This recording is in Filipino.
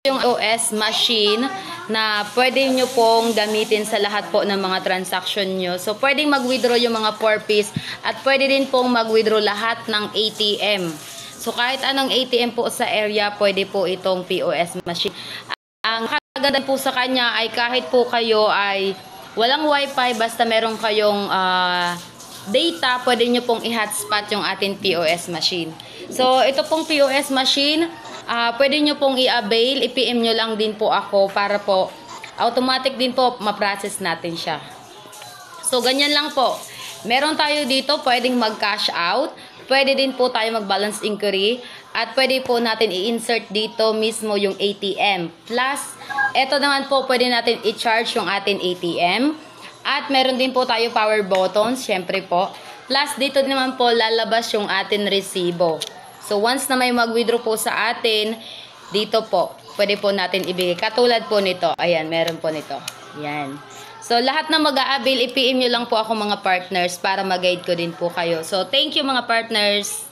yung POS machine na pwede nyo pong gamitin sa lahat po ng mga transaction nyo. So, pwedeng mag-withdraw yung mga 4-piece at pwede din pong mag-withdraw lahat ng ATM. So, kahit anong ATM po sa area, pwede po itong POS machine. Ang kaganda po sa kanya ay kahit po kayo ay walang wifi, basta meron kayong data, pwede nyo pong i-hotspot yung ating POS machine. So, ito pong POS machine, pwede nyo pong i-avail, i-PM nyo lang din po ako para po automatic din po ma-process natin siya. So, ganyan lang po. Meron tayo dito, pwedeng mag-cash out, pwede din po tayo mag-balance inquiry, at pwede po natin i-insert dito mismo yung ATM. Plus, eto naman po, pwede natin i-charge yung ating ATM. At meron din po tayo power buttons, syempre po. Plus, dito naman po lalabas yung ating resibo. So, once na may mag-withdraw po sa atin, dito po, pwede po natin ibigay. Katulad po nito. Ayan, meron po nito. Ayan. So, lahat na mag-a-avail, i-PM nyo lang po ako mga partners para mag-guide ko din po kayo. So, thank you mga partners.